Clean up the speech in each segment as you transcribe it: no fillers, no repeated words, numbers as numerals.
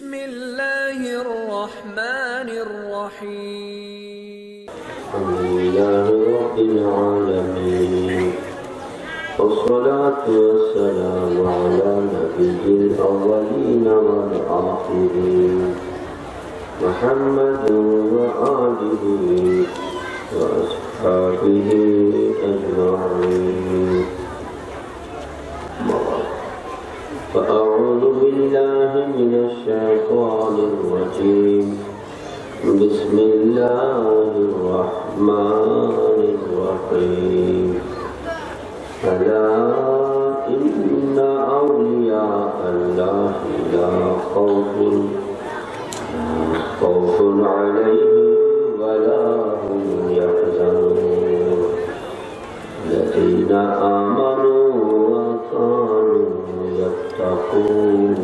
بسم الله الرحمن الرحيم الحمد لله رب العالمين والصلاة والسلام على نبي الأولين والآخرين محمد وآله وأصحابه أجمعين. فأعوذ بالله من الشيطان الرجيم. بسم الله الرحمن الرحيم. ألا إن أولياء الله لا خوف عليهم ولا هم يحزنون الذين آمنوا وكانوا يتقون.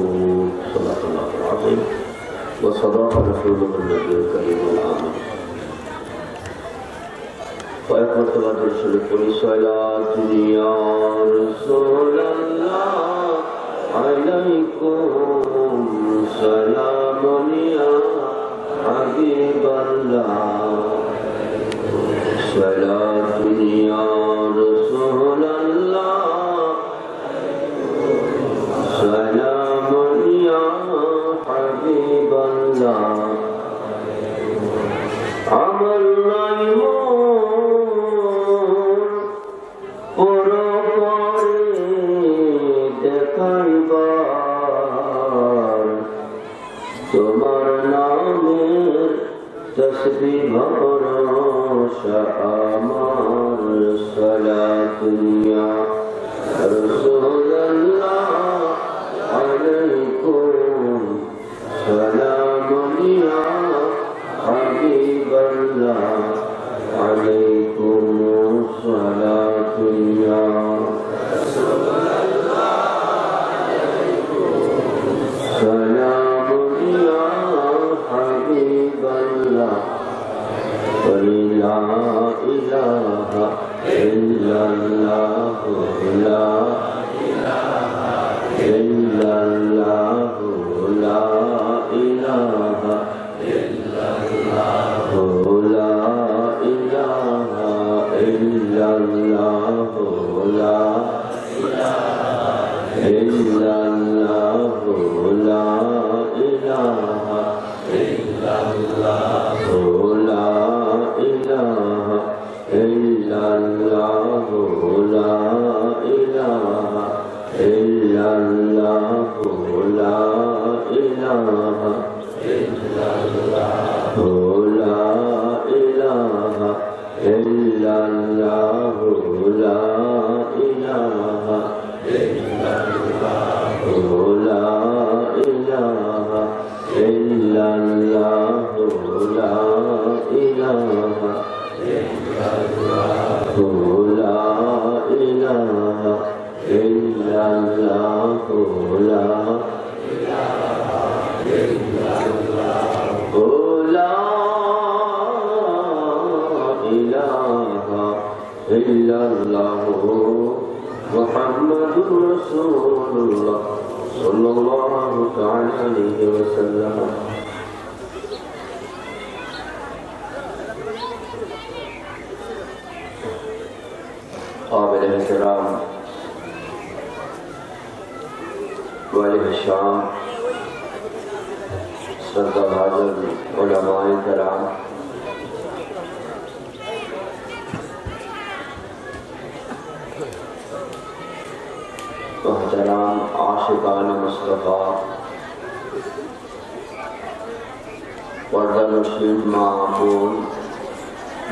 صدق الله العظيم وصدق رسوله النبي الكريم الآمين. وإخ مرتبہ رسول پوری صلاة یا رسول اللہ علیکم سلام یا حبیب اللہ. صلاة یا رسول اللہ سلام یا حبیب اللہ. عمل তোমার নামের তসবিহ ভরসা আমার. সালাতুল্লাহ রাসূলুল্লাহ আলাইকুম সালামুল্লাহ হাবিবাল্লাহ আলাইকুম সালাতুল্লাহ لا إله إلا الله لا إله إلا الله لا إله إلا الله لا إله إلا الله لا إله إلا الله لا إله إلا الله لا إله إلا الله لا إله إلا الله لا إله إلا الله لا إله إلا الله لا إله إلا الله لا إله إلا الله لا إله إلا الله لا إله إلا الله لا إله إلا الله لا إله إلا الله محمد رسول الله صلى الله تعالى عليه وسلم. قابل احترام वालिद शाम श्रद्धा भाजन उलमाए कराम मोहतरम आशिकान मुस्तफ़ा पर्दा नशीन मामून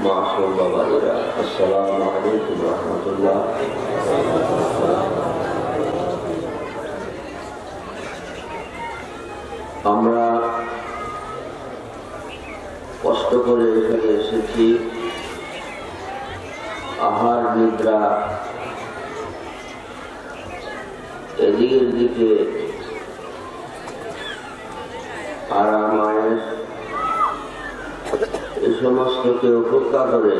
मासूम वगैरह. अस्सलामु अलैकुम रहमतुल्लाह. আমরা কষ্ট করে এখানে এসেছি আহার নিদ্রা এদিকের দিকে আরাম আয়েশ এই সমস্তকে উপেক্ষা করে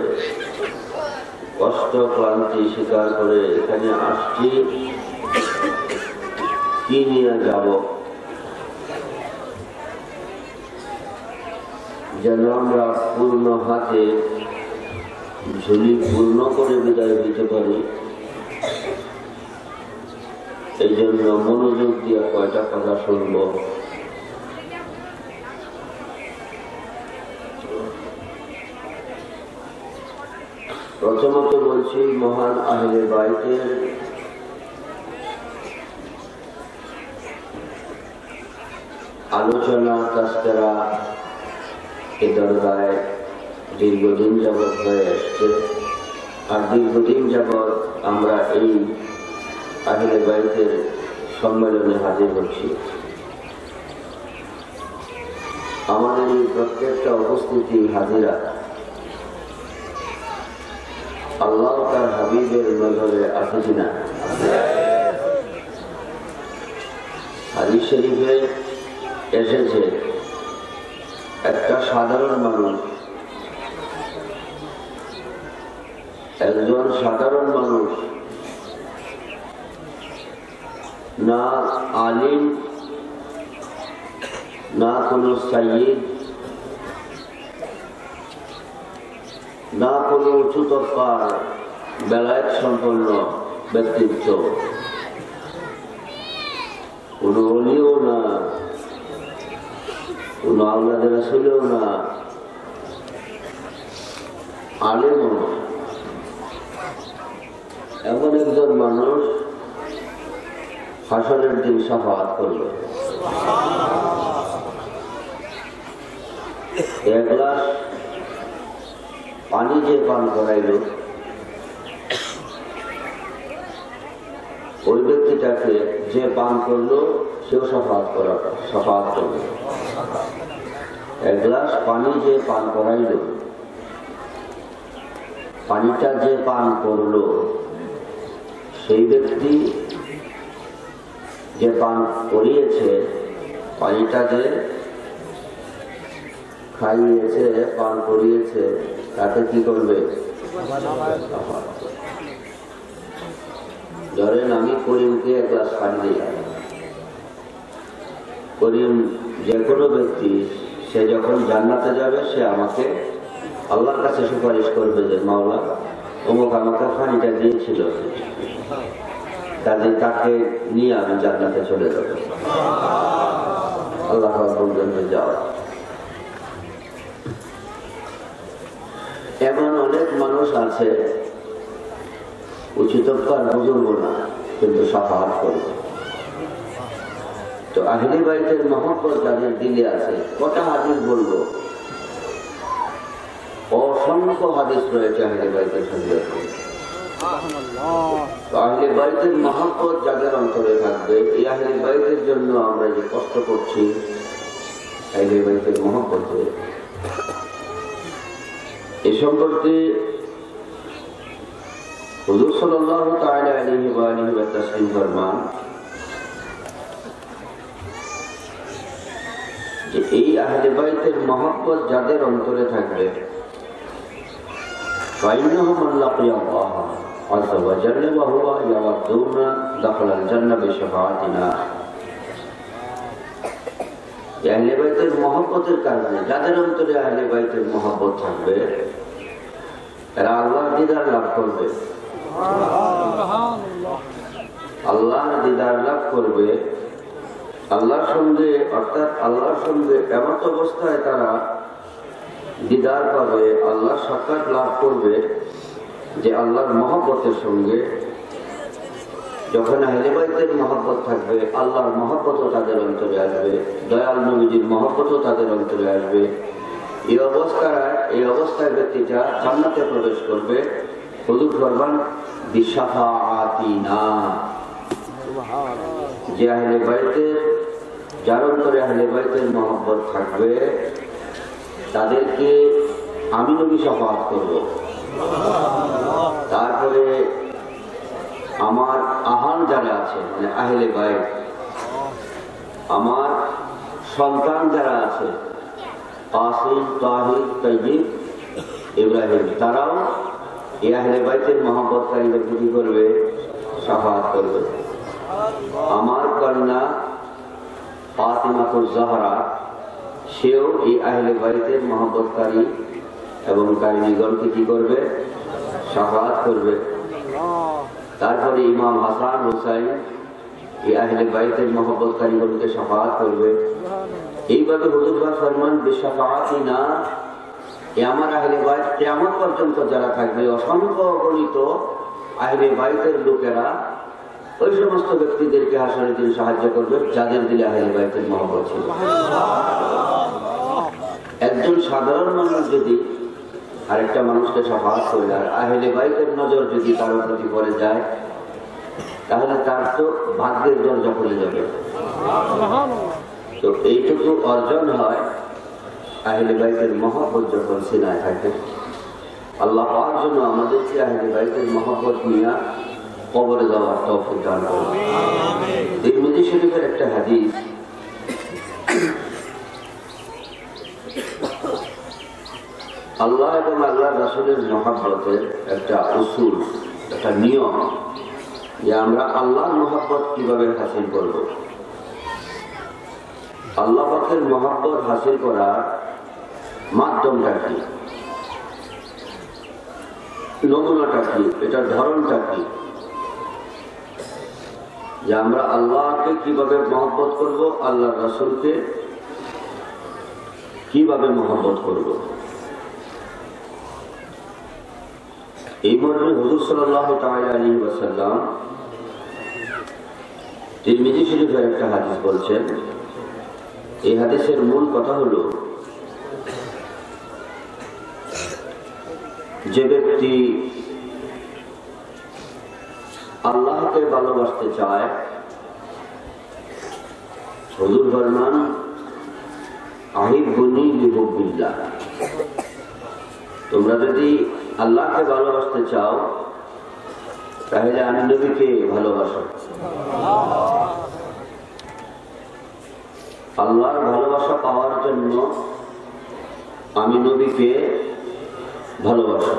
কষ্ট ক্লান্তি স্বীকার করে এখানে আসছি কি নিয়ে যাব. যেন আমরা পূর্ণ হাতে ঝুলি পূর্ণ করে বিদায় দিতে পারি। এই জন্য মনোযোগ দিয়ে কয়টা কথা শুনব। প্রথমত বলছি, মহান আহলে বাইতের আলোচনা তাস্করা এ দরগায় দীর্ঘদিন যাবৎ হয়ে আসছে। আর দীর্ঘদিন যাবৎ আমরা এই আহলে বাইতের সম্মেলনে হাজির হচ্ছি। আমাদের এই প্রত্যেকটা উপস্থিতি হাজিরা আল্লাহ তার হাবিবের নজরে আছে কিনা? হাদিস শরীফে এসেছে, একটা সাধারণ মানুষ, একজন সাধারণ মানুষ, না আলিম, না কোনো সাইয়্যিদ, না কোনো উচ্চতর বেলায়েত সম্পন্ন ব্যক্তিত্ব, কোনো ওলিও না, কোনো আওলাদের রাসূলও না, আলেমও না, এমন একজন মানুষ হাসরের দিন শাফাআত করবে। এক গ্লাস পানি যে পান করাইল, ওই ব্যক্তিটাকে যে পান করলো সেও শাফাআত করবে। এক গ্লাস পানি যে পান করাইল, পানিটা যে পান করলো, সেই ব্যক্তি যে পান করিয়েছে, পানিটা যে খাইয়েছে, পান করিয়েছে, তাকে কি করবে? ধরেন আমি করিমকে এক গ্লাস পানি দিলাম। করিম যে কোনো ব্যক্তি, সে যখন জান্নাতে যাবে, সে আমাকে আল্লাহর কাছে সুপারিশ করবে যে মাওলা অমুক আমাকে পানিটা দিয়েছিল, কাজে তাকে নিয়ে আমি জান্নাতে চলে যাব। আল্লাহ পর্যন্ত যাওয়া। এমন অনেক মানুষ আছে, উচ্চতর বুজুর্গ না, কিন্তু শাফাআত করবে। তো আহলে বাইতের মহব্বত যাদের দিলে আছে, কটা হাদিস বলবো? অসংখ্য হাদিস রয়েছে আহলে বাইতের সঙ্গে। আহলে বাইতের মহব্বত যাদের অন্তরে থাকবে, এই আহলে বাইতের জন্য আমরা যে কষ্ট করছি, আহলে বাইতের মহব্বতে, এ সম্পর্কে হুজুর সাল্লাল্লাহু তাআলা আলাইহি ওয়া আলিহি ওয়া সাল্লাম ফরমান যে এই আহলে বাইতের মহব্বত যাদের অন্তরে থাকবে, ফাইন্নাহুম মান লাকিয়াল্লাহ আযজা ওয়া জাল্লা ওয়া হুয়া ইয়াওয়াদুনা দাখালাল জান্নাহ বিশাফাআতিনা। আহলে বাইতের মহব্বতের কারণে যাদের অন্তরে আহলে বাইতের মহব্বত থাকবে, এরা আল্লাহর দিদার লাভ করবে। আল্লাহর দিদার লাভ করবে, আল্লাহর সঙ্গে, অর্থাৎ আল্লাহর সঙ্গে এমন অবস্থায় তারা দিদার পাবে, আল্লাহর সাক্ষাৎ লাভ করবে যে আল্লাহর মহব্বতের সঙ্গে। যখন আহলে বাইতের মহব্বত থাকবে, আল্লাহর মহব্বতও তাদের অন্তরে আসবে, দয়াল নবীজির মহব্বতও তাদের অন্তরে আসবে। এই অবস্থায় ব্যক্তিটা জান্নাতে প্রবেশ করবে। হুজুর ফরমান বিশাফাআতিনা, যে আহলে বাইতের, যার অন্তরে আহলে বাইতের মহব্বত থাকবে, তাদেরকে আমি নবী শাফাআত করব। তারপরে আমার আহান যারা আছে, মানে আহলে বাইত, আমার সন্তান যারা আছে, কাসিম, তাহির, তাইয়িব, ইব্রাহিম, তারাও এই আহলে বাইতের মহব্বতকারীদেরকে কি করবে? শাফাআত করবে। আমার কন্যা ফাতিমাতুজ জাহরা, সেও এই আহলে বাইতের মহব্বতকারী এবং কারিগণকে কি করবে? শাফাআত করবে। তারপরে ইমাম হাসান হুসাইন এই আহলে বাইতের মহব্বতকারীগণকে শাফাআত করবে। এইভাবে হুজুর পাক ফরমান বিশাফাআতিনা, আমার আহলে বাইত কিয়ামত পর্যন্ত যারা থাকবে অসংখ্য অগণিত আহলে বাইতের লোকেরা ওই সমস্ত ব্যক্তিদেরকে হাসরের দিন সাহায্য করবে যাদের দিলে আহলে বাইতের মহব্বত ছিল। একজন সাধারণ মানুষ যদি আরেকটা মানুষকে শাফাআত করে আর আহলে বাইতের নজর যদি তার প্রতি পড়ে যায় তাহলে তার তো ভাগ্যের দরজা খুলে যাবে। তো এইটুকু অর্জন হয় আহলে বাইতের মহব্বত যখন সিনায় থাকে। আল্লাহ পাওয়ার জন্য আমাদেরকে আহলে বাইতের মহব্বত নিয়ে কবরে যাওয়ার তৌফিক দান করুন। তিরমিজি শরীফের একটা হাদিস, আল্লাহ এবং আল্লাহ রাসূলের মহব্বতের একটা উসুল, একটা নিয়ম যে আমরা আল্লাহর মহব্বত কিভাবে হাসিল করব। আল্লাহ পাকের মহব্বত হাসিল করার মাধ্যমটা কি, নমুনাটা কি, এটার ধরনটা কি, যে আমরা আল্লাহকে কিভাবে মহব্বত করব, আল্লাহ রাসূলকে কিভাবে মহব্বত করব। এই মর্মে হুজুর সাল্লাল্লাহু তাআলা আলাইহি ওয়াসাল্লাম তিরমিজি শরীফের একটা হাদিস বলছেন। এই হাদিসের মূল কথা হলো যে ব্যক্তি আল্লাহকে ভালোবাসতে চায়, হুজুর ফরমান আহিব্বুনি বিহুব্বিল্লাহ, তোমরা যদি আল্লাহকে ভালোবাসতে চাও তাহলে আমি নবীকে ভালোবাসো। আল্লাহর ভালোবাসা পাওয়ার জন্য আমি নবীকে ভালোবাসো,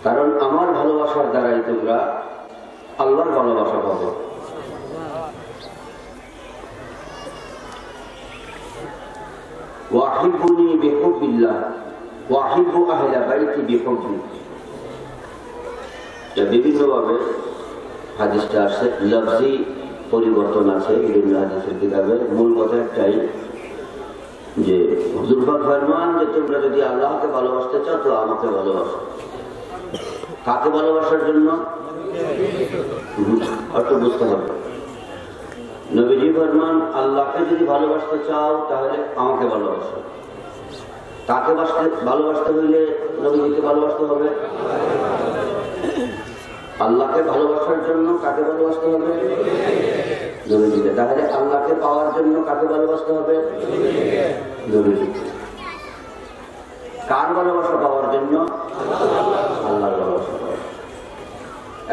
কারণ আমার ভালোবাসার দ্বারাই তোমরা আল্লাহর ভালোবাসা পাবো। ওয়াহিব্বুনি বিহুব্বিল্লাহ ওয়াহিব্বু আহলা বাইতি বিহুব্বি। বিভিন্নভাবে হাদিসটা আসছে, লফজি পরিবর্তন আছে বিভিন্ন হাদিসের কিতাবে। মূল কথা একটাই যে হুজুর পাক ফরমান যে তোমরা যদি আল্লাহকে ভালোবাসতে চাও তো আমাকে ভালোবাসো। কাকে ভালোবাসার জন্য অর্থ বুঝতে হবে। নবীজি ফরমান আল্লাহকে যদি ভালোবাসতে চাও তাহলে আমাকে ভালোবাসো। কাকে ভালোবাসতে হইলে নবীজিকে ভালোবাসতে হবে। আল্লাহকে ভালোবাসার জন্য কাকে ভালোবাসতে হবে? নবীজিকে। তাহলে আল্লাহকে পাওয়ার জন্য কাকে ভালোবাসতে হবে? নবীজিকে। কার ভালোবাসা পাওয়ার জন্য? আল্লাহর ভালোবাসা।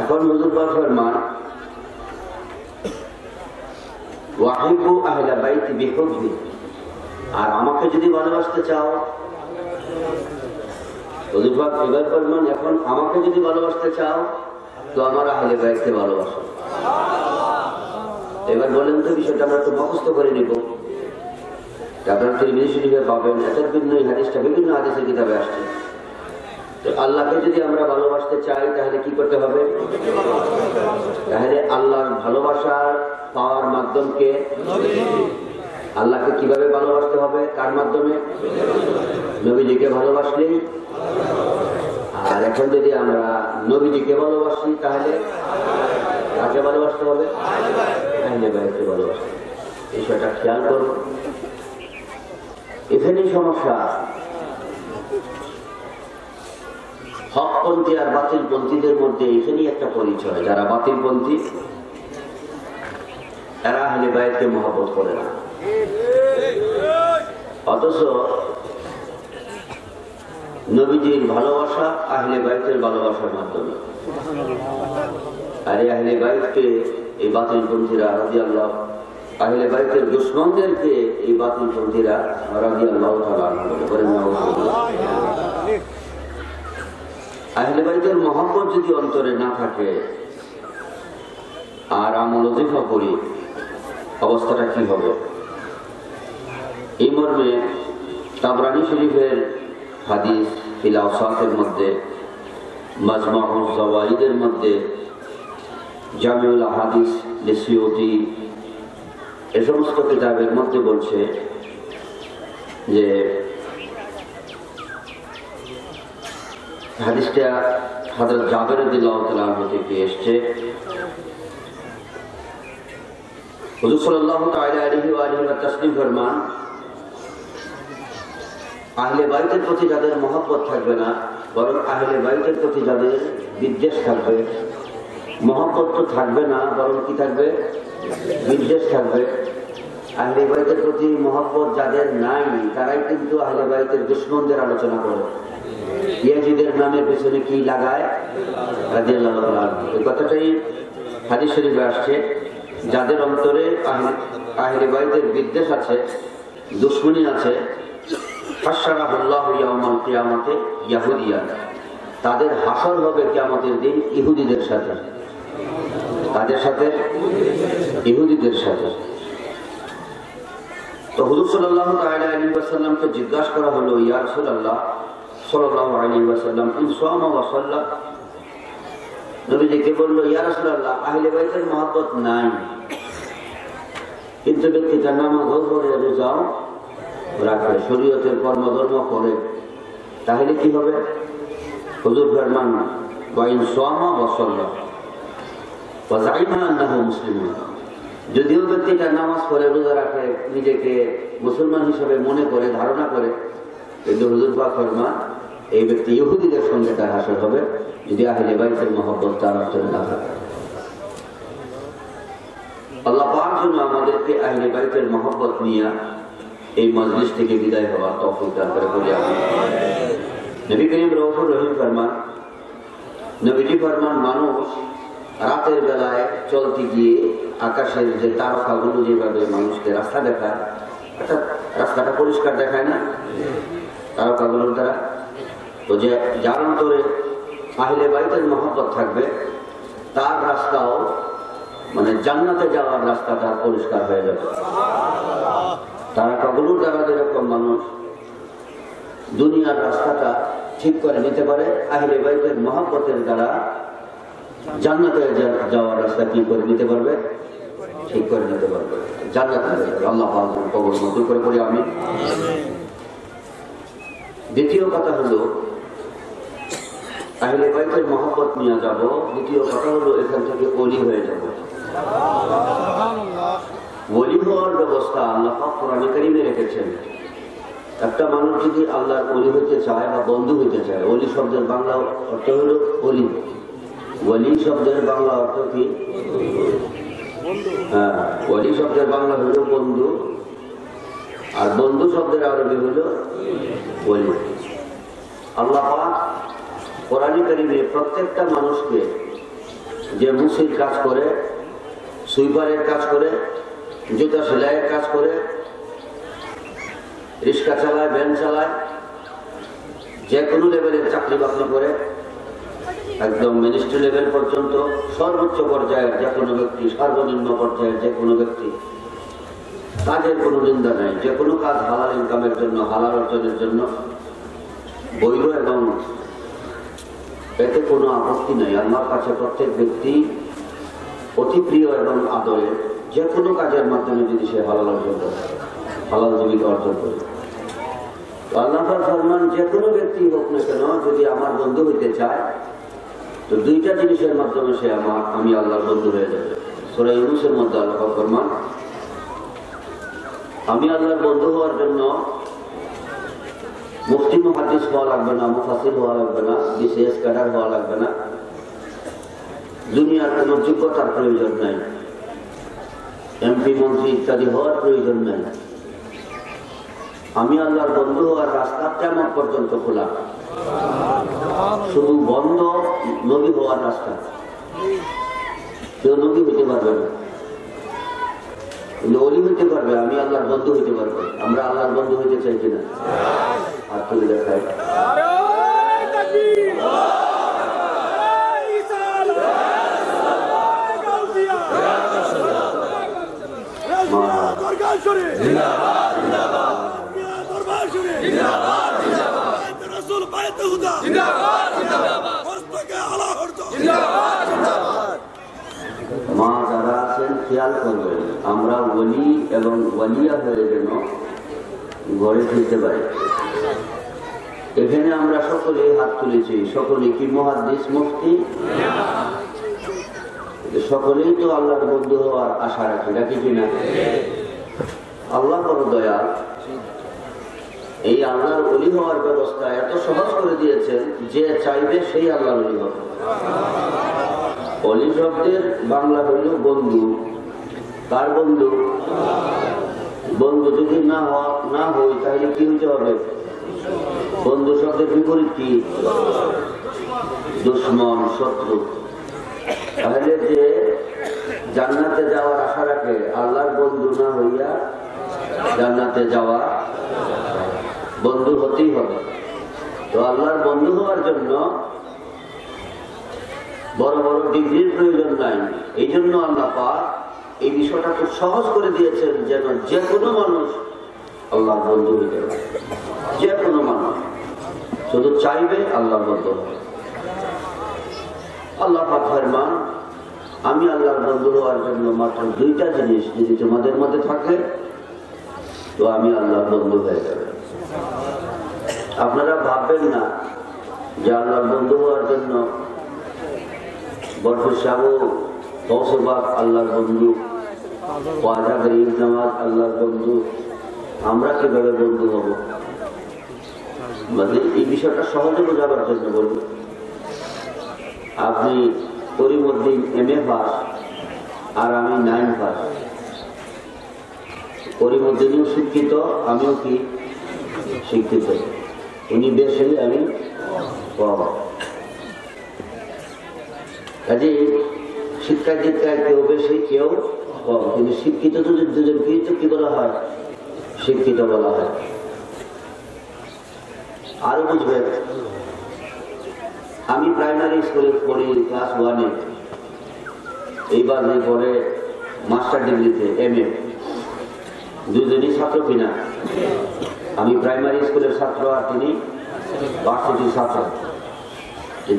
এখন হুজুর পাক ফরমান ওয়াহিব্বু আহলা বাইতি বিহুব্বি, আর আমাকে যদি ভালোবাসতে চাও, হুজুর পাক এবার ফরমান এখন আমাকে যদি ভালোবাসতে চাও তো আমার আহলে বাইতকে ভালোবাসো। এবার বলেন তো বিষয়টা আমরা তো মুখস্থ করে নিব। আপনারা তিরমিজি শরীফে পাবেন, এটার ভিন্ন এই হাদিসটা বিভিন্ন হাদিসের কিতাবে আসছে। তো আল্লাহকে যদি আমরা ভালোবাসতে চাই তাহলে কি করতে হবে? তাহলে আল্লাহর ভালোবাসা পাওয়ার মাধ্যমকে, আল্লাহকে কিভাবে ভালোবাসতে হবে? কার মাধ্যমে? নবীজিকে ভালোবাসলেই। আর এখন যদি আমরা নবীজিকে ভালোবাসি তাহলে কাকে ভালোবাসতে হবে? আহলে বাইতকে ভালোবাসতে। এই বিষয়টা খেয়াল করব। এখানেই সমস্যা। হকপন্থী আর বাতিলপন্থীদের মধ্যে এখানেই একটা পরিচয়। যারা বাতিলপন্থী এরা আহলে বাইতকে মহব্বত করে না, অথচ নবীজির ভালোবাসা আহলে বাইতের ভালোবাসার মাধ্যমে। আর এই আহলে বাইতকে এই বাতিলপন্থীরা রাদিয়াল্লাহু, আহলে বাইতের দুশমনদেরকে এই বাতিলপন্থীরা রাদিয়াল্লাহু তাআলা বলেন। আহলে বাইতের মহব্বত যদি অন্তরে না থাকে আর আমল ওজিফা করি অবস্থাটা কি হবে। এই মর্মে তাবরানী শরীফের হাদিস ফিল আওসাফের মধ্যে, মাজমাউজ যাওয়াইদের মধ্যে, জামিউল আহাদিস লিসিয়ুতি এ সমস্ত কিতাবের মধ্যে বলছে যে হাদিসটা হযরত জাবের রাদিয়াল্লাহু তাআলা আনহু থেকে এসেছে। হুজুর সাল্লাল্লাহু তাআলা আলাইহি ওয়া আলিহি ওয়া তাসলিম ফরমান, আহলে বাইতের প্রতি যাদের মহব্বত থাকবে না, বরং আহলে বাইতের প্রতি যাদের বিদ্বেষ থাকবে, মহব্বত তো থাকবে না, বরং কি থাকবে? বিদ্বেষ থাকবে। আহলে বাইতের প্রতি মহব্বত যাদের নাই, তারাই কিন্তু আহলে বাইতের দুশমনদের আলোচনা করে, ইয়াজিদের নামের পেছনে কি লাগায়, রাদিয়াল্লাহু তাআলা। এই কথাটাই হাদিস শরীফে আসছে, যাদের অন্তরে আহলে বাইতের বিদ্বেষ আছে, দুশমনী আছে, হাশরাহুল্লাহু ইয়াউমাল কিয়ামাতে ইয়াহুদিয়ান, তাদের হাসর হবে কিয়ামতের দিন ইহুদিদের সাথে। তাদের সাথে? ইহুদিদের সাথে। তো হুজুর সাল্লাল্লাহু তাআলা আলাইহি ওয়াসাল্লামকে জিজ্ঞাসা করা হলো, ইয়া রাসূলুল্লাহ সাল্লাল্লাহু আলাইহি ওয়াসাল্লাম, ইন সামা ওয়া সাল্লা, নবীজিকে বলল, ইয়া রাসূলুল্লাহ, আহলে বাইতের মহব্বত নাই, কিন্তু ব্যক্তিটা নামাজও পড়ে, রোজাও রাখে, শরীয়তের কর্মধর্ম করে, তাহলে কি হবে? হুজুর ফরমান, ওয়া ইন সামা ওয়া সাল্লা ওয়া যাইমা আন্নাহু মুসলিমুন, যদিও ব্যক্তিটা নামাজ পড়ে, রোজা রাখে, নিজেকে মুসলমান হিসেবে মনে করে, ধারণা করে, কিন্তু হুজুর পাক ফরমান, এই ব্যক্তি ইহুদিদের সঙ্গে তার হাসর হবে, যদি আহলে বাইতের মহব্বত তার অন্তরে না থাকে। আল্লাহ পাক যেন আমাদেরকে আহলে বাইতের মহব্বত নিয়ে এই মজলিস থেকে বিদায় হওয়ার তৌফিক দান করে বলি আমিন। নবী করিম রউফুর রহিম ফরমান, নবীজি ফরমান, মানুষ রাতের বেলায় চলতে গিয়ে আকাশের যে তারকাগুলো যেভাবে মানুষকে রাস্তা দেখায়, অর্থাৎ রাস্তাটা পরিষ্কার দেখায় না তারকাগুলোর দ্বারা, তো যে যার অন্তরে আহলে বাইতের মহব্বত থাকবে, তার রাস্তাও মানে জান্নাতে যাওয়ার রাস্তাটা পরিষ্কার হয়ে যাবে। তারকাগুলোর দ্বারা যেরকম মানুষ দুনিয়ার রাস্তাটা ঠিক করে নিতে পারে, আহলে বাইতের মহব্বতের দ্বারা জান্নাতে যাওয়ার রাস্তা কি করে নিতে পারবে? ঠিক করে নিতে পারবে, জান্নাতে। আল্লাহ পাক কবুল মঞ্জুর করে পড়ি আমিন। দ্বিতীয় কথা হলো, আহলে বাইতের মহব্বত নিয়ে যাব। দ্বিতীয় কথা হলো, এখান থেকে ওলি হয়ে যাব। ওলি হওয়ার ব্যবস্থা আল্লাহ পাক কোরআনে কারীমে রেখেছেন। একটা মানুষ যদি আল্লাহর ওলি হইতে চায় বা বন্ধু হইতে চায়, ওলি শব্দের বাংলা অর্থ হলো ওলি। ওলি শব্দের বাংলা অর্থ কি? হ্যাঁ, ওলি শব্দের বাংলা হলো বন্ধু, আর বন্ধু শব্দের আরবি হলো ওলি। আল্লাহ পাক কোরআনে কারীমে প্রত্যেকটা মানুষকে, যে মুসির কাজ করে, সুইপারের কাজ করে, জুতা সেলাইয়ের কাজ করে, রিক্সা চালায়, ভ্যান চালায়, যে কোনো লেভেলের চাকরি বাকরি করে, একদম মিনিস্ট্রি লেভেল পর্যন্ত, সর্বোচ্চ পর্যায়ের যে কোনো ব্যক্তি, সর্বনিম্ন পর্যায়ের যে কোনো ব্যক্তি, কাজের কোনো নিন্দা নাই। যে কোনো কাজ হালাল ইনকামের জন্য, হালাল অর্জনের জন্য বৈধ, এবং এতে কোনো আপত্তি নেই। আল্লাহর কাছে প্রত্যেক ব্যক্তি অতি প্রিয় এবং আদরের। যে কোনো কাজের মাধ্যমে যদি সে হালাল অর্জন করে, হালাল জীবিকা অর্জন করে, আল্লাহ ফরমান, যে কোনো ব্যক্তি হোক না কেন, যদি আমার বন্ধু হইতে চায়, তো দুইটা জিনিসের মাধ্যমে সে আমি আল্লাহর বন্ধু হয়ে যাবে। সূরা ইউনূসের মধ্যে আল্লাহ ফরমান, আমি আল্লাহর বন্ধু হওয়ার জন্য মুফতি মুহাদ্দিস হওয়া লাগবে না, মুফাসসির হওয়া লাগবে না, বিশেষ ক্যাডার হওয়া লাগবে না, দুনিয়ার কোনো যোগ্যতার প্রয়োজন নাই, এমপি মন্ত্রী ইত্যাদি হওয়ার প্রয়োজন নাই। আমি আল্লাহর বন্ধু হওয়ার রাস্তা কিয়ামত পর্যন্ত খোলা, শুধু বন্ধ নবী হওয়ার রাস্তা। কেউ নবী হইতে পারবে না, ওলি হইতে পারবে, আমি আল্লাহর বন্ধু হইতে পারবো। আমরা আল্লাহর বন্ধু হইতে চাই কিনা? হাত তুলে দেখাই। মা যারা আছেন খেয়াল করবেন, আমরা ওলি এবং ওয়ালিয়া হয়ে যেন ঘরে ফিরতে পারি। এখানে আমরা সকলে হাত তুলেছি, সকলে কি মুহাদ্দিস মুফতি? সকলেই তো আল্লাহর বন্ধু হওয়ার আশা রাখি, রাখি কিনা? আল্লাহ বড় দয়াল, এই আল্লাহর ওলি হওয়ার ব্যবস্থা এত সহজ করে দিয়েছেন, যে চাইবে সেই আল্লাহর ওলি হবে। ওলি শব্দের বাংলা হইল বন্ধু। কার বন্ধু? বন্ধু যদি না হই তাহলে কি হতে হবে? বন্ধু শব্দের বিপরীত কি? দুশ্মন, শত্রু। তাহলে যে জান্নাতে যাওয়ার আশা রাখে, আল্লাহর বন্ধু না হইয়া জান্নাতে যাওয়া, বন্ধু হতেই হবে। তো আল্লাহর বন্ধু হওয়ার জন্য বড় বড় ডিগ্রির প্রয়োজন নাই। এই জন্য আল্লাহ পাক এই বিষয়টা খুব সহজ করে দিয়েছেন, যেন যে কোনো মানুষ আল্লাহর বন্ধু হইতে পারে। যে কোনো মানুষ শুধু চাইবে আল্লাহর বন্ধু হবে। আল্লাহ পাক ফরমান, আমি আল্লাহর বন্ধু হওয়ার জন্য মাত্র দুইটা জিনিস যদি তোমাদের মধ্যে থাকে, তো আমি আল্লাহর বন্ধু হয়ে যাবে। আপনারা ভাববেন না যে আল্লাহর বন্ধু হওয়ার জন্য বরফুর সাহু কৌসবাগ আল্লাহর বন্ধু, ওয়াজা গরিব নামাজ আল্লাহর বন্ধু, আমরা কিভাবে বন্ধু হব? মানে এই বিষয়টা সহজে বোঝাবার জন্য বলব। আপনি করিমউদ্দিন MA পাস আর আমি 9 পাস। করিমউদ্দিনও শিক্ষিত, আমিও কি শিক্ষিত। উনি বেশি, আমি কম। কাজে শিক্ষা দীক্ষায় কেউ বেশি, কেউ কম, কিন্তু শিক্ষিত দুজনকেই তো কি বলা হয়? শিক্ষিত বলা হয়। আরো বুঝবেন, আমি প্রাইমারি স্কুলে পড়ি ক্লাস 1-এ, এইবার পরে মাস্টার ডিগ্রিতে MA, দুজনই ছাত্র কিনা? আমি প্রাইমারি স্কুলের ছাত্র আর তিনি ভার্সিটির ছাত্র।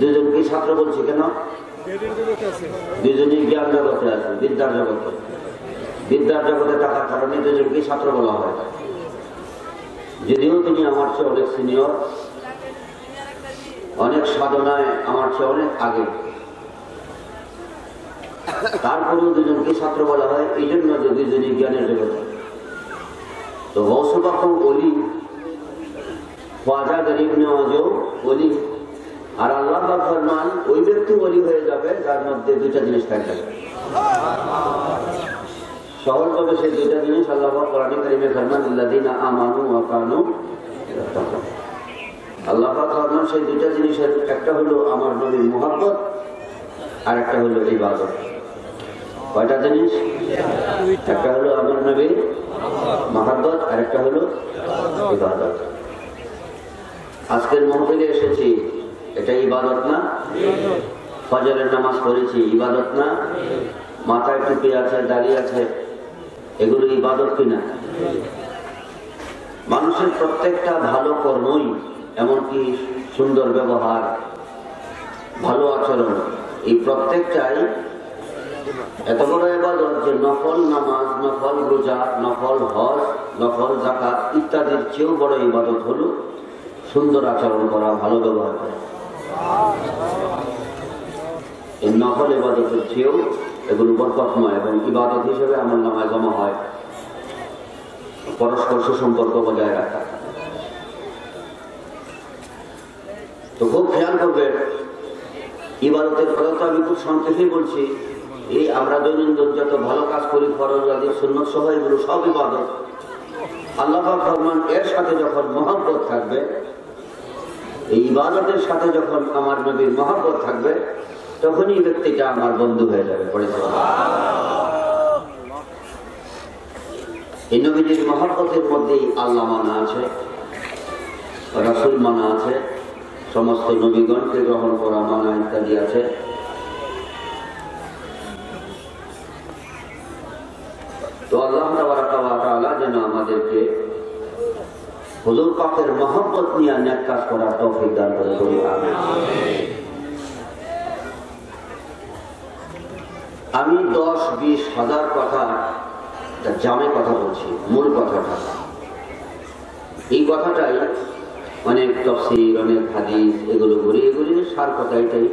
দুজনকেই ছাত্র বলছি কেন? দুজনই জ্ঞান জগতে আছে, বিদ্যার জগতে। বিদ্যার জগতে থাকার কারণে দুজনকেই ছাত্র বলা হয়। যদিও তিনি আমার চেয়ে অনেক সিনিয়র, অনেক সাধনায় আমার চেয়ে অনেক আগে, তারপরেও দুজনকে ছাত্র বলা হয়। এই জন্য যে দুজনই জ্ঞানের জগতে। তো গৌসবাকম ওলি, খ্বাজা গরিব নওয়াজও ওলি। আর আল্লাহ পাক ফরমান, ওই ব্যক্তি ওলি হয়ে যাবে যার মধ্যে দুইটা জিনিস থাকবে। সহজভাবে সেই দুইটা জিনিস আল্লাহ পাক কোরআনে কারিমে ফরমান, আল্লাযীনা আমানু ওয়া কানু ইয়াত্তাকুন। আল্লাহ পাক ফরমান সেই দুইটা জিনিসের একটা হলো আমার নবীর মুহাব্বত, আর একটা হলো ইবাদত। কয়টা জিনিস? একটা হলো আমার নবীর মুহাব্বত, আর একটা হলো ইবাদত। আজকের মাহফিলে এসেছি, এটা ইবাদত না? ফজরের নামাজ পড়েছি, ইবাদত না? মাথায় টুপি আছে, দাড়ি আছে, এগুলো ইবাদত কিনা? মানুষের প্রত্যেকটা ভালো কর্মই, এমনকি সুন্দর ব্যবহার, ভালো আচরণ, এই প্রত্যেকটাই এত বড় ইবাদত যে নফল নামাজ, নফল রোজা, নফল হজ, নফল যাকাত ইত্যাদির চেয়েও বড় ইবাদত হলো সুন্দর আচরণ করা, ভালো ব্যবহার করা। এই নফল ইবাদতের চেয়েও এগুলো বরকতময় এবং ইবাদত হিসেবে আমার নামায় জমা হয়। পরস্পর সুসম্পর্ক বজায় রাখা। তো খুব খেয়াল করবেন, ইবাদতের কথা তো আমি খুব সংক্ষেপে বলছি। এই আমরা দৈনন্দিন যত ভালো কাজ করি, ফরজ, ওয়াজিব, সুন্নাত সহ এগুলো সব ইবাদত। আল্লাহ পাক ফরমান, এর সাথে যখন মহব্বত থাকবে, এই ইবাদতের সাথে যখন আমার নবীর মহব্বত থাকবে, তখনই ব্যক্তিটা আমার বন্ধু হয়ে যাবে। এই নবীর মহব্বতের মধ্যেই আল্লাহ মানা আছে, রাসূল মানা আছে, সমস্ত নবীগণকে গ্রহণ করা মানা ইত্যাদি আছে। তো আল্লাহ তাবারাকা ওয়া আমাদেরকে হুজুর পাকের মহব্বত নিয়ে নেক কাজ করার তৌফিক দান করে বলি আমিন। আমি 10-20 হাজার কথা জামে কথা বলছি, মূল কথাটা এই কথাটাই অনেক তাফসীর, অনেক হাদিস, এগুলো সার কথা এটাই।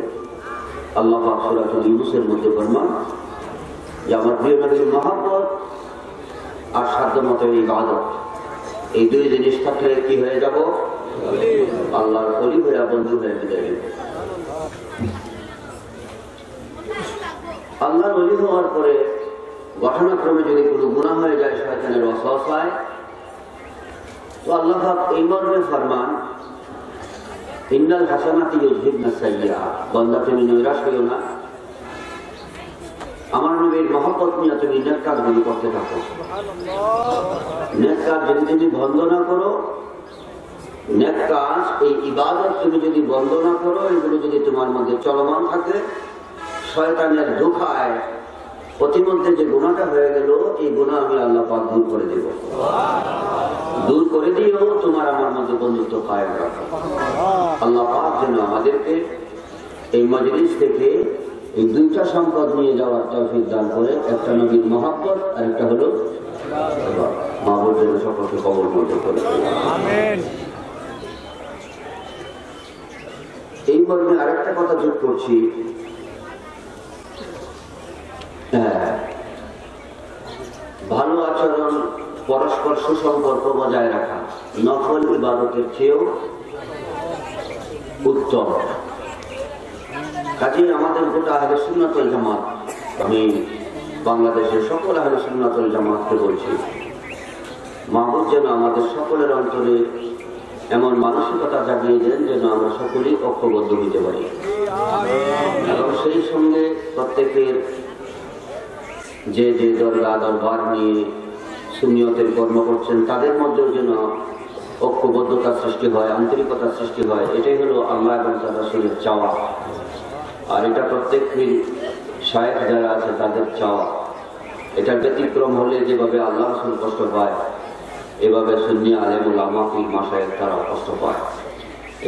আল্লাহ পাক সূরাতুল ইউনূসের মধ্যে ফরমান যে আমার প্রিয় নবীর মহব্বত আর সাধ্যমতো ইবাদত, এই দুই জিনিস থাকলে কি হয়ে যাব? আল্লাহর ওলি হয়ে বন্ধু হয়ে বিদায় নেব। আল্লাহর ওলি হওয়ার পরে ঘটনাক্রমে যদি কোনো গুনাহ হয়ে যায়, শয়তানের ওয়াসওয়াসায়, তো আল্লাহ পাক এই মর্মে ফরমান ইন্নাল হাসানাতি ইউযহিবনা সাইয়্যাত, বান্দা তুমি নিরাশ হইও না, আমার নবীর মহব্বত নিয়ে তুমি নেক কাজগুলো করতে থাকো। নেক কাজ যদি তুমি বন্ধ না করো, নেক কাজ এই ইবাদত তুমি যদি বন্ধ না করো, এগুলো যদি তোমার মধ্যে চলমান থাকে, শয়তানের ধোঁকায় প্রতিমধ্যে যে গুনাহটা হয়ে গেল, এই গুনাহ আমি আল্লাহ পাক দূর করে দেব। দূর করে দিয়েও তোমার আমার মধ্যে বন্ধুত্ব কায়েম রাখো। আল্লাহ পাক যেন আমাদেরকে এই মজলিস থেকে এই দুইটা সম্পদ নিয়ে যাওয়ার তৌফিক দান করে, একটা নবীর মহব্বত আর একটা হলো মাহবুব, যেন সকলকে কবুল মঞ্জুর করে। আমিন। এই মর্মে আরেকটা কথা যোগ করছি, ভালো আচরণ, পরস্পর সুসম্পর্ক বজায় রাখা নফল ইবাদতের চেয়েও উত্তম। কাজে আমাদের গোটা আহলে সুন্নাত ওয়াল জামাত, আমি বাংলাদেশের সকল আহলে সুন্নাত ওয়াল জামাতকে বলছি, মাহবুব যেন আমাদের সকলের অন্তরে এমন মানসিকতা জাগিয়ে দেন যেন আমরা সকলেই ঐক্যবদ্ধ হতে পারি, এবং সেই সঙ্গে প্রত্যেকের যে যে দরবার নিয়ে সুন্নিয়তের কর্ম করছেন তাদের মধ্যেও যেন ঐক্যবদ্ধতার সৃষ্টি হয়, আন্তরিকতার সৃষ্টি হয়। এটাই হলো আল্লাহ এবং তার রাসূলের চাওয়া, আর এটা প্রত্যেকের শায়েখ যারা আছে তাদের চাওয়া। এটা ব্যতিক্রম হলে যেভাবে আল্লাহ রাসূল কষ্ট পায়, এভাবে সুন্নি আলেম উলামা পীর মাশায়েখ তারা কষ্ট পায়।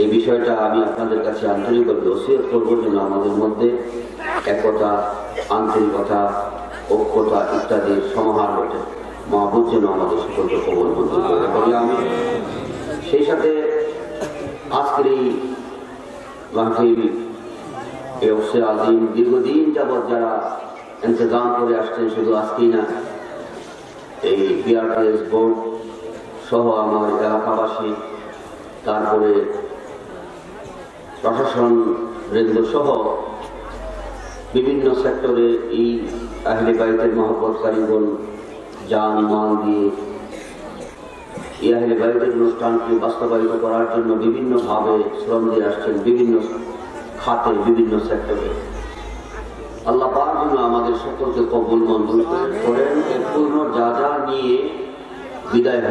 এই বিষয়টা আমি আপনাদের কাছে আন্তরিকভাবে ওসিয়ত করবো যেন আমাদের মধ্যে একতা, আন্তরিকতা, ঐক্যতা ইত্যাদির সমাহার ঘটে। মাহবুব যেন আমাদের সকলকে কবুল মঞ্জুর করে বলি আমি। সেই সাথে আজকের এই মাহফিল দীর্ঘদিন যাবৎ যারা ইন্তজাম করে আসছেন, শুধু আজকেই না, এই বিআরটিএস বোর্ড সহ আমার এলাকাবাসী, তারপরে প্রশাসন বৃন্দ সহ বিভিন্ন সেক্টরে এই আহলে বাইতের মহব্বত কারিগণ জান মাল দিয়ে এই আহলে বাইতের অনুষ্ঠানকে বাস্তবায়িত করার জন্য বিভিন্নভাবে শ্রম দিয়ে আসছেন, বিভিন্ন খাতে, বিভিন্ন সেক্টরে। আল্লাহ পাক যেন আমাদের সকলকে কবুল মঞ্জুর করেন, এর পূর্ণ যা নিয়ে বিদায়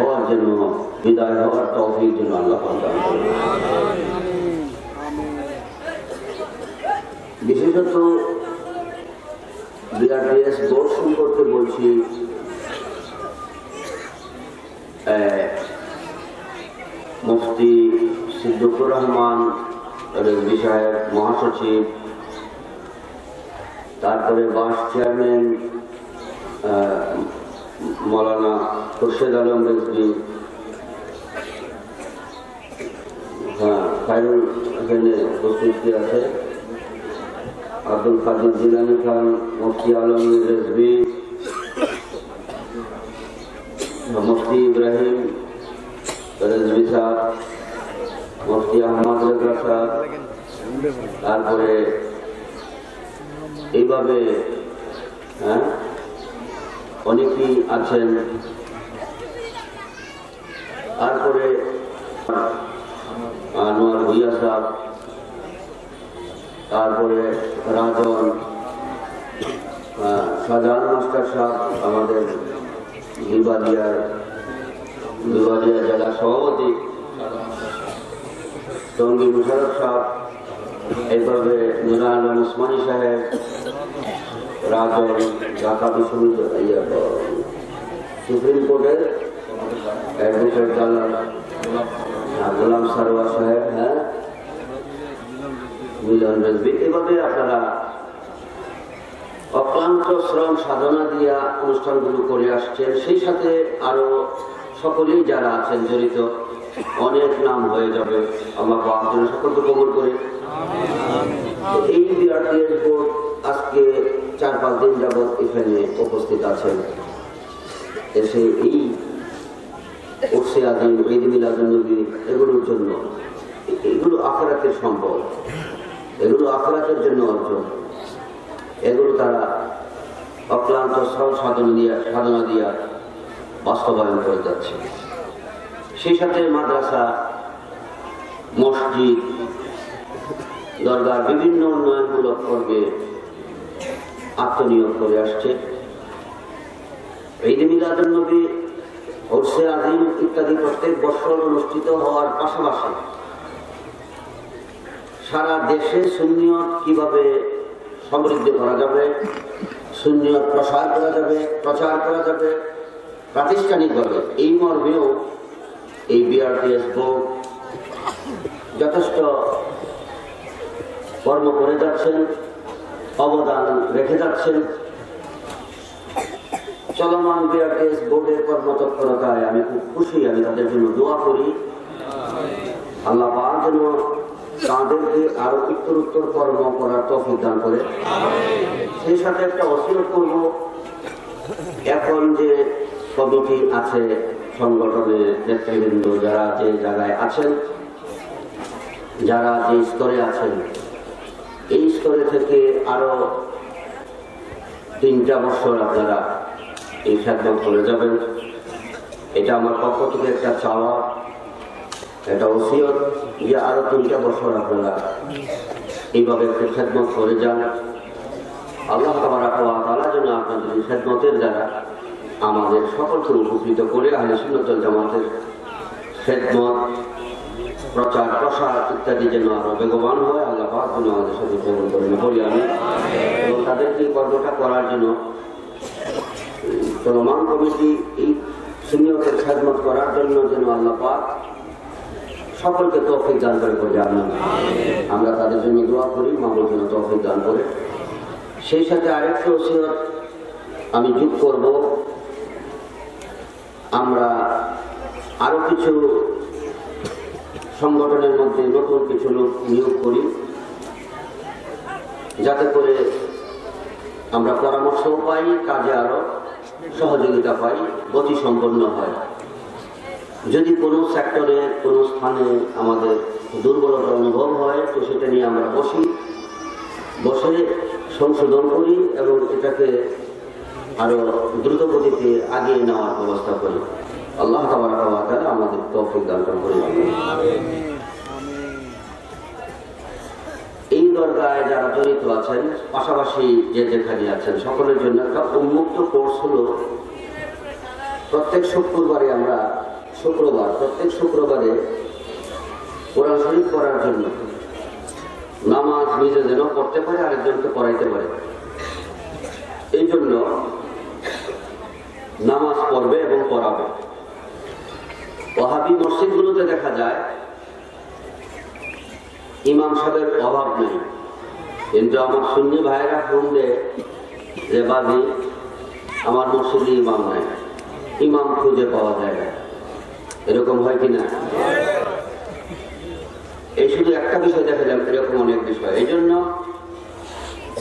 হওয়ার তৌফিক যেন আল্লাহ পাক দান করেন। বিশেষত বিআরটিএস বোর্ড সম্পর্কে বলছি, মুফতি সিদ্দিকুর রহমান রেজভী সাহেব মহাসচিব, তারপরে ভাইস চেয়ারম্যান মৌলানা খুরশেদ আলম রেজভী, খায়রুল এখানে উপস্থিত আছে, আব্দুল কাদের জিলানী খান, মুফতি আলম রেজভী, মুফতি ইব্রাহিম রেজভী সাহেব, মুফতি আহমদ রেজা সাহেব, তারপরে এইভাবে অনেকেই আছেন। তারপরে আনোয়ার ভুইয়া সাহেব, তারপরে রাজন, শাহজাহান মাস্টার সাহেব আমাদের বিবাদিয়া জেলা সভাপতি, টঙ্গী মুশারফ সাহেব, এইভাবে নুরা আলম ওসমানী সাহেব, রাজন, ঢাকা বিশ্ববিদ্যালয় সুপ্রিম কোর্টের অ্যাডভোকেট জালাল গোলাম সারোয়ার সাহেব, হ্যাঁ, মিলন রেজবি, এভাবে আপনারা অক্লান্ত শ্রম সাধনা দিয়া অনুষ্ঠানগুলো করে আসছেন। সেই সাথে আরো সকলেই যারা আছেন জড়িত, অনেক নাম হয়ে যাবে। আল্লাহ পাক যেন সকলকে কবুল করে। এই বিআরটিএস বোর্ড আজকে 4-5 দিন যাবৎ এখানে উপস্থিত আছেন। এসে এই উরসে আযীম, ঈদ মিলাদুন নবী এগুলোর জন্য, এগুলো আখিরাতের সম্পদ, এগুলো আখিরাতের জন্য অর্জন, এগুলো তারা অক্লান্ত শ্রম সাধনা দিয়া বাস্তবায়ন করে যাচ্ছে। সেই সাথে মাদ্রাসা, মসজিদ, দরগার বিভিন্ন উন্নয়নমূলক কর্মে আত্মনিয়োগ করে আসছে। ঈদ মিলাদুন নবী, উরসে আযীম ইত্যাদি প্রত্যেক বছর অনুষ্ঠিত হওয়ার পাশাপাশি সারা দেশে সুন্নিয়ত কিভাবে সমৃদ্ধ করা যাবে, সুন্নিয়ত প্রচার করা যাবে প্রাতিষ্ঠানিকভাবে, এই মর্মেও এই বিআরটিএস বোর্ড যথেষ্ট কর্ম করে যাচ্ছেন, অবদান রেখে যাচ্ছেন। চলমান বিআরটিএস বোর্ডের কর্মতৎপরতায় আমি খুব খুশি। আমি তাদের জন্য দোয়া করি, আল্লাহ পাক যেন তাদেরকে আরো উত্তর কর্ম করার তৌফিক দান করে। সেই সাথে একটা ওসিয়ত করব, এখন যে কমিটি আছে, সংগঠনের নেতৃবৃন্দ যারা যে জায়গায় আছেন, যারা যে স্তরে আছেন, এই স্তরে থেকে আরো 3টা বছর আপনারা এই খেদমত করে যাবেন। এটা আমার পক্ষ থেকে একটা চাওয়া, এটা ওসিয়ত যে আরো 3টা বছর আপনারা এইভাবে একটু খেদমত করে যান। আল্লাহ তাবারাক ওয়া তাআলা যেন আপনাদের এই খেদমতের দ্বারা আমাদের সকলকে উপকৃত করে আহলে সুন্নাত ওয়াল জামাতের খেদমত, প্রচার প্রসার ইত্যাদি যেন আরো বেগবান হয়। আল্লাহ পাক যেন আমাদের সাথে কবুল করেন বলি আমি। এবং তাদেরকে কর্মটা করার জন্য চলমান কমিটি এই সুন্নিয়তের খেদমত করার জন্য যেন আল্লাহ পাক সকলকে তৌফিক দান করে বলি আমি। আমরা তাদের জন্য দোয়া করি, মামুর জন্য তৌফিক দান করে। সেই সাথে আরেকটা ওসিয়ত আমি যোগ করব, আমরা আরো কিছু সংগঠনের মধ্যে নতুন কিছু লোক নিয়োগ করি, যাতে করে আমরা পরামর্শ পাই, কাজে আরো সহযোগিতা পাই, গতি সম্পন্ন হয়। যদি কোনো সেক্টরে, কোনো স্থানে আমাদের দুর্বলতা অনুভব হয়, তো সেটা নিয়ে আমরা বসে সংশোধন করি এবং এটাকে আরো দ্রুত গতিতে আগিয়ে নেওয়ার ব্যবস্থা করি। আল্লাহ তাবারাক ওয়া তাআলা আমাদের তৌফিক দান করুন। এই দরগায় যারা জড়িত আছেন, পাশাপাশি যে যেখানে আছেন, সকলের জন্য একটা উন্মুক্ত কোর্স হলো প্রত্যেক শুক্রবারে প্রত্যেক শুক্রবারে কোরআন শরীফ পড়ার জন্য, নামাজ নিজে যেন পড়তে পারে, আরেকজনকে পড়াইতে পারে, এই জন্য নামাজ পড়বে এবং পড়াবে। ওয়াহাবি মসজিদগুলোতে দেখা যায় ইমাম সাহেবের অভাব নেই, কিন্তু আমার সুন্নি ভাইয়েরা ফোন দেয় যে বাদি আমার মসজিদে ইমাম নাই, ইমাম খুঁজে পাওয়া যায় না। এরকম হয় কিনা? এই শুধু একটা বিষয় দেখালাম, এরকম অনেক বিষয়। এই জন্য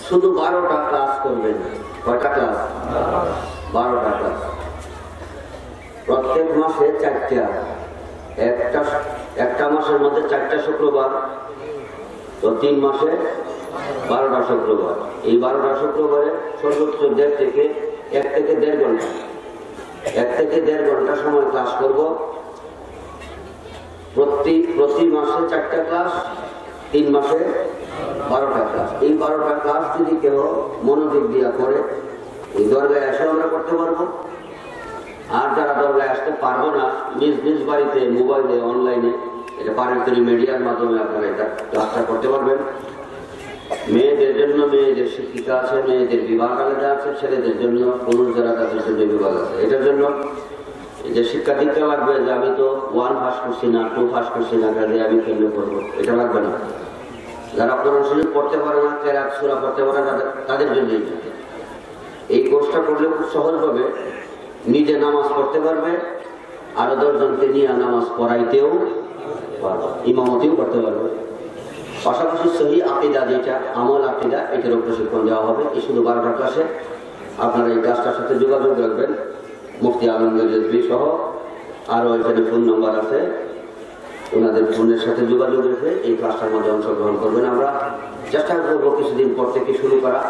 শুধু 12টা ক্লাস করবেন। কয়টা ক্লাস? 12টা ক্লাস। প্রত্যেক মাসে 4টা, একটা মাসের মধ্যে 4টা শুক্রবার, তো 3 মাসে 12টা শুক্রবার। এই 12টা শুক্রবারে সর্বোচ্চ 1 থেকে 1.5 ঘন্টা, 1 থেকে 1.5 ঘন্টা সময় ক্লাস করব। প্রতি মাসে 4টা ক্লাস, 3 মাসে 12টা ক্লাস। এই 12টা ক্লাস যদি কেউ মনোযোগ দিয়া করে, এই দরগায় এসে আমরা করতে পারবো। আর যারা দরগায় আসতে পারবো না, নিজ বাড়িতে মোবাইলে, অনলাইনে, এটা পারিবারিক মিডিয়ার মাধ্যমে আপনারা এটা ক্লাসটা করতে পারবেন। মেয়েদের জন্য মেয়েদের শিক্ষিকা আছে, মেয়েদের বিভাগ আলাদা আছে, ছেলেদের জন্য পুরুষ যারা তাদের জন্য বিভাগ আছে। এটার জন্য যে শিক্ষা দীক্ষা লাগবে যে আমি তো 1 পাস করছি না 2 পাস করছি না, কাজে আমি কেমনে করবো, এটা লাগবে না। যারা কোরআন শরীফ পড়তে পারে না, কেরাত সূরা পড়তে পারে না, তাদের জন্যই এই কোর্সটা করলে খুব সহজভাবে নিজে নামাজ পড়তে পারবে, আরো 10 জনকে নিয়ে নামাজ পড়াইতেও পারবে, ইমামতিও করতে পারবে। পাশাপাশি সহি আকীদা, যেটা আমল আকীদা, এটারও প্রশিক্ষণ দেওয়া হবে। এই শুধু 12টা ক্লাসে আপনারা এই ক্লাসটার সাথে যোগাযোগ রাখবেন। মুফতি আলমগীর রেজভী সহ আরো এখানে ফোন নাম্বার আছে, ওনাদের ফোনের সাথে যোগাযোগ রেখে এই ক্লাসটার মধ্যে অংশগ্রহণ করবেন। আমরা চেষ্টা করবো কিছুদিন পর থেকে শুরু করা,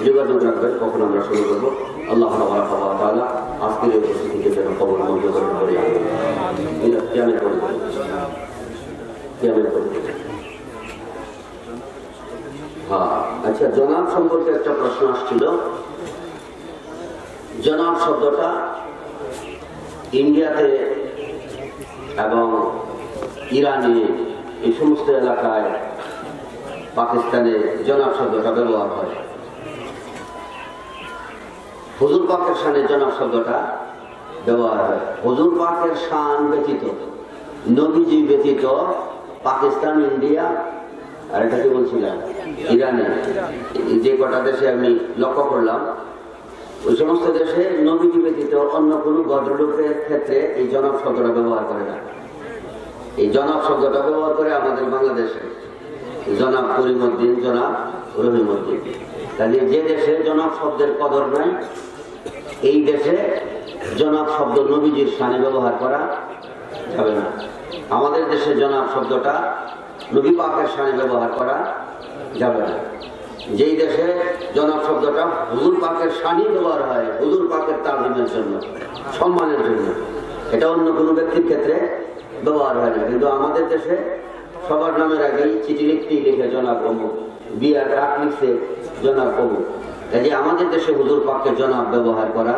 যোগাযোগ রাখবেন কখন আমরা শুরু করবো। আল্লাহ তাআলা আজকের এই উপস্থিতিকে যেন কবুল মঞ্জুর করে। হ্যাঁ, আচ্ছা, জনাব সম্পর্কে একটা প্রশ্ন আসছিল। জনাব শব্দটা ইন্ডিয়াতে এবং ইরানে, এই সমস্ত এলাকায়, পাকিস্তানে জনাব শব্দটা ব্যবহার হয়। হুজুর পাকের শানে জনাব শব্দটা ব্যবহার হয়। হুজুর পাকের শান ব্যতীত, নবীজি ব্যতীত পাকিস্তান, ইন্ডিয়া আর এটা কি বলছিলাম ইরানে, যে কটা দেশে আমি লক্ষ্য করলাম, ওই সমস্ত দেশে নবীজি ব্যতীত অন্য কোনো ভদ্রলোকের ক্ষেত্রে এই জনাব শব্দটা ব্যবহার করে না। এই জনাব শব্দটা ব্যবহার করে আমাদের বাংলাদেশে জনাব করিমউদ্দিন, জনাব রহিমউদ্দিন। তাহলে যে দেশে জনাব শব্দের কদর নাই, এই দেশে জনাব শব্দ নবীজির শানে ব্যবহার করা যাবে না। আমাদের দেশে জনাব শব্দটা নবী পাকের শানে ব্যবহার করা যাবে না। যেই দেশে জনাব শব্দটা হুজুর পাকের শানে ব্যবহার হয়, হুজুর পাকের তাজিমের জন্য, সম্মানের জন্য, এটা অন্য কোনো ব্যক্তির ক্ষেত্রে ব্যবহার হয় না। কিন্তু আমাদের দেশে সবার নামের আগেই চিঠি লিখতেই লিখে জনাব অমুক, বিয়ার ডাক লিখছে জনাব অমুক। এই যে আমাদের দেশে হুজুর পাককে জনাব ব্যবহার করা,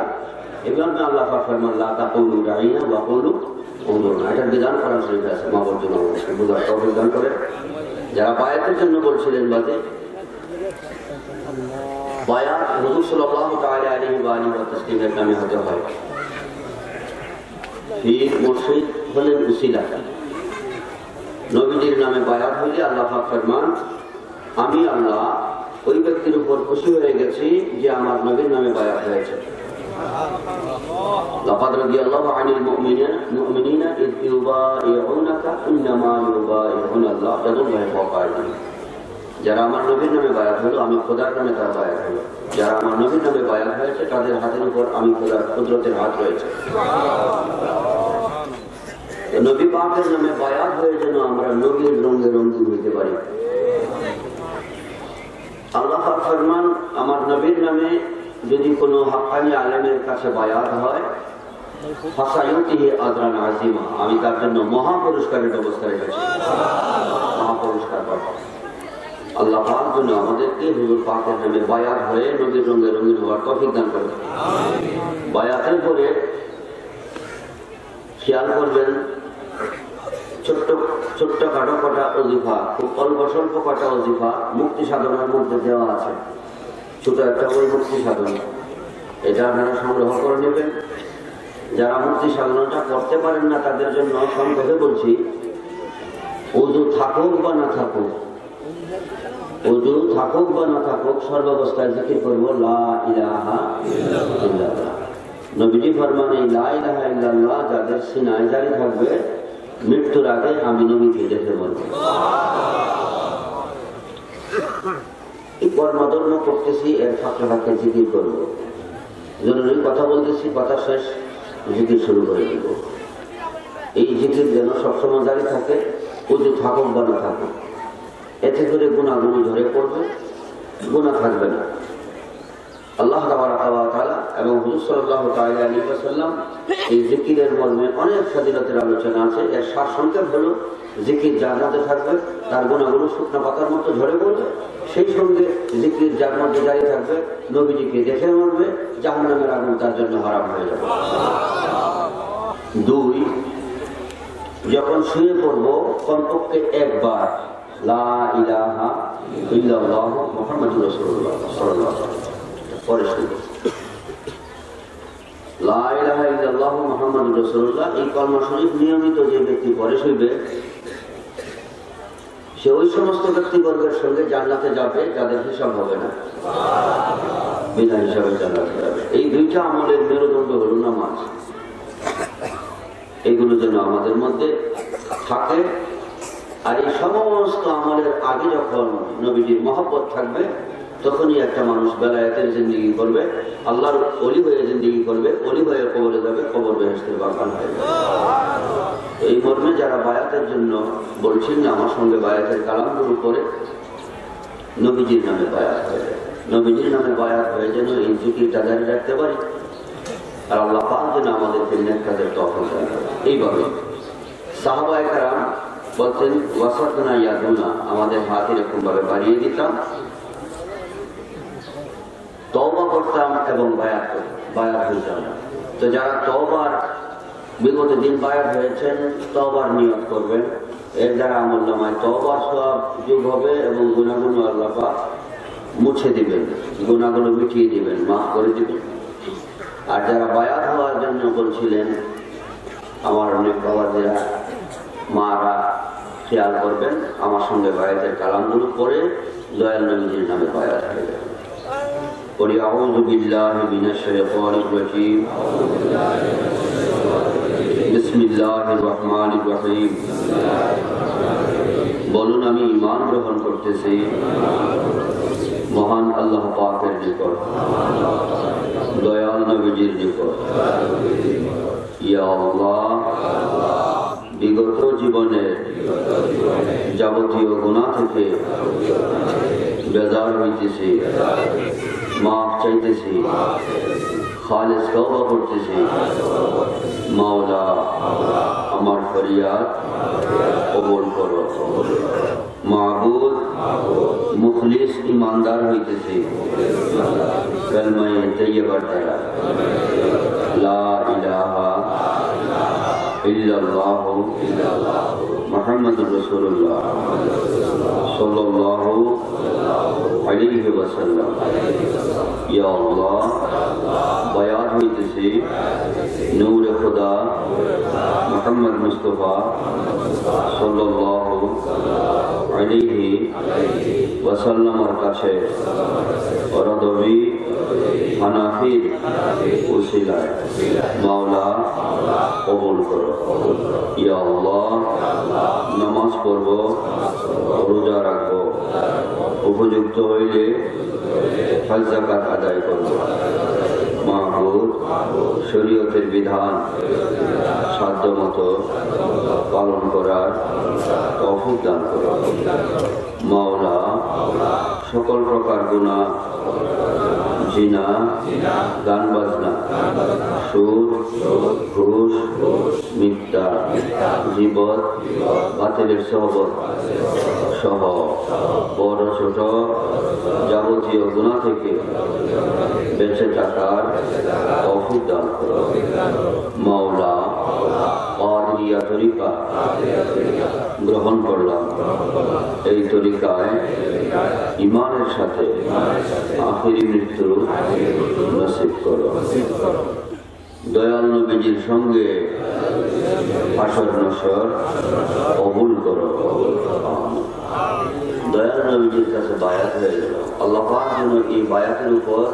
এগুলো আল্লাহ পাক ফরমান লা তাকুলু রাঈনা ওয়া কুলু উনজুরনা। এটার বিধান কোরআন শরীফে আছে, মাহফুজ জন্য বুঝার তৌফিক দান করে। যারা বায়াতের জন্য বলছিলেন, বাজে বায়াত হুজুর সাল্লাল্লাহু তাআলা আলাইহি ওয়া আলিহি ওয়া তাসলিমের নামে হতে হয়। পীর মুর্শিদ হলেন উসিলা। নবীজির নামে বায়াত হইলে আল্লাহ পাক ফরমান, আমি আল্লাহ ওই ব্যক্তির উপর খুশি হয়ে গেছি যে আমার নবীর নামে বায়াত হয়েছে। লাকাদ রাদিয়াল্লাহু আনিল মুমিনিনা ইয ইউবাইউনাকা ইন্নামা ইউবাইউনা আল্লাহ ইয়াদুল্লাহি ফাওকা আইদিহিম। যারা আমার নবীর নামে বায়াত হলো, আমি খোদার নামে তার বায়াত হলো। যারা আমার নবীর নামে বায়াত হয়েছে, তাদের হাতের উপর আমি খোদার কুদরতের হাত রয়েছে। নবী পাকের নামে বায়াত হয়ে যেন আমরা নবীর রঙে রঙিন হইতে পারি। আল্লাহ পাক ফরমান, আমার নবীর নামে যদি কোনো হাক্কানি আলেমের কাছে বায়াত হয়, ফাসায়ুতিহি আজরান আযীমা, আমি তার জন্য মহা পুরস্কারের ব্যবস্থা রেখেছি, মহা পুরস্কার পাবো। আল্লাহ পাক যেন আমাদেরকে হুজুর পাকের নামে বায়াত হয়ে নবীর রঙে রঙিন হওয়ার তৌফিক দান করেন। বায়াতের পরে খেয়াল করবেন, ছোট্ট ছোট্ট কাটো কটা অজিফা, খুব অল্প স্বল্প কটা অজিফা মুক্তি সাধনার মধ্যে দেওয়া আছে। ছোট একটা ওই মুক্তি সাধনা, এটা আপনারা সংগ্রহ করে নেবেন। যারা মুক্তি সাধনাটা করতে পারেন না, তাদের জন্য সংক্ষেপে বলছি, ওযু থাকুক বা না থাকুক, ওযু থাকুক বা না থাকুক, সর্বাবস্থায় জিকির করবো লা ইলাহা ইল্লাল্লাহ। নবীজি ফরমান, এই লা ইলাহা ইল্লাল্লাহ যাদের সিনায় জারি থাকবে, মৃত্যুর আগে আমি নবীকে দেখে বলবো। এই কর্মধর্ম করতেছি, এর ফাঁকে ফাঁকে জিকির করবো। জরুরি কথা বলতেছি, কথা শেষ জিকির শুরু করে দিব। এই জিকির যেন সবসময় জারি থাকে, ওযু থাকুক বা না থাকুক। এতে করে গুনাহগুলো ঝরে পড়বে, গুনাহ থাকবে না। আল্লাহ তাআলা এবং হুজুর সাল্লাল্লাহু তাআলা আলাইহি ওয়াসাল্লাম এই জিকিরের মর্মে অনেক ফজিলতের আলোচনা আছে। এর সারসংক্ষেপ হলো, জিকির যার মধ্যে থাকবে তার গুনাহগুলো শুকনো পাতার মতো ঝরে পড়বে। সেই সঙ্গে জিকির যার মধ্যে জারি থাকবে, নবীজিকে দেখে মরবে, জাহান্নামের আগুন তার জন্য হারাম হয়ে যাবে। 2, যখন শুয়ে পড়বো কমপক্ষে একবার লা ইলাহা ইল্লাল্লাহ মুহাম্মাদুর রাসূলুল্লাহ সাল্লাল্লাহু আলাইহি ওয়াসাল্লাম পরে শুনবো। লা ইলাহা ইল্লাল্লাহু মুহাম্মাদুর রাসূলুল্লাহ এই কালেমা শরীফ নিয়মিত যে ব্যক্তি পড়ে শুইবে সে ওই সমস্ত ব্যক্তিবর্গের সঙ্গে জান্নাতে যাবে যাদের হিসাব হবে না, বিনা হিসাবে জান্নাতে যাবে। এই দুইটা আমলের মেরুদণ্ড হলো নামাজ। এগুলো যেন আমাদের মধ্যে থাকে। আর এই সমস্ত আমলের আগে যখন নবীজির মহব্বত থাকবে তখনই একটা মানুষ বেলায়েতের জিন্দেগি করবে, আল্লাহর ওলি হয়ে জিন্দেগি করবে, ওলি হয়ে কবরে যাবে, কবর বেহেশতের বাগান হয়ে যাবে। এই মর্মে যারা বায়াতের জন্য বলছেন না আমার সঙ্গে বায়াতের কালামগুলো করে নবীজির নামে বায়াত হয়ে যায়, নবীজির নামে বায়াত হয়ে যেন এই ঝুঁকিটা জারি রাখতে পারি। আর আল্লাহ পাক যেন আমাদেরকে নেক কাজের তৌফিক দান করেন। এইভাবে সাহাবায়ে কেরাম বলতেন ওয়াসাতনা ইয়াদুনা, আমাদের হাত এরকম ভাবে বাড়িয়ে দিতাম, তওবা করতাম এবং বায়াত হইতাম। তো যারা তওবার বিগত দিন বায়াত হয়েছেন তওবার নিয়ত করবেন, এর দ্বারা আমলনামায় তওবার সওয়াব যোগ হবে এবং গুনাহগুলো আল্লাহ পাক মুছে দিবেন, গুনাহগুলো মিটিয়ে দিবেন, মাফ করে দিবেন। আর যারা বায়াত হওয়ার জন্য বলছিলেন আমার অনেক বাবাজিরা মারা খেয়াল করবেন, আমার সঙ্গে বায়াতের কালামগুলো পড়ে দয়াল নবীজির নামে বায়াত হয়ে যাবে। قُلْ أَعُوذُ بِاللَّهِ مِنَ الشَّيْطَانِ الرَّجِيمِ بِسْمِ اللَّهِ الرَّحْمَنِ الرَّحِيمِ বলুন আমি ঈমান গ্রহণ করতেছি মহান আল্লাহ পাকের নিকট, দয়াল নবীজির নিকট। ইয়া আল্লাহ, বিগত জীবনের যাবতীয় গুনাহ থেকে বেজার হইতেছি, মাফ চাইতেছি, খালিস তওবা করতেছি। মাওলা আমার ফরিয়াদ কবুল করো। মাবুদ মুখলিস ইমানদার হইতেছি কালেমায়ে তাইয়্যিবার দ্বারা, লা ইলাহা ইল্লাল্লাহু মুহাম্মাদুর রাসূলুল্লাহ সাল্লাল্লাহু আলাইহি ওয়াসাল্লাম। ইয়া আল্লাহ, বায়াত হইতেছি নূরে খুদা মুহাম্মদ মুস্তাফা সাল্লাল্লাহু আলাইহি ওয়াসাল্লামের কাছে রদবি হানাফির উসিলায় মাওলা কবুল করো। ইয়া আল্লাহ, নামাজ পড়ব, রোজা রাখবো, উপযুক্ত হইলে হজ যাকাত আদায় করব। মাহবুব শরীয়তের বিধান সাধ্যমতো পালন করার তৌফিক দান করো। মাওলা সকল প্রকার গুনাহ, জিনা, গান বাজনা, সুদ, ঘুষ, মিথ্যা, গীবত, বাতিলের সোহবত সহ বড় ছোট যাবতীয় গুনাহ থেকে বেঁচে থাকার তৌফিক দান করো। মাওলা কাদেরিয়া তরিকা গ্রহণ করলাম, এই তরিকায় ঈমানের সাথে আখিরি মৃত্যু নসিব করো। দয়াল নবীজির সঙ্গে হাসর নসর কবুল করো। দয়াল নবীজির কাছে বায়াত হয়ে গেল। আল্লাহ পাক যেন এই বায়াতের উপর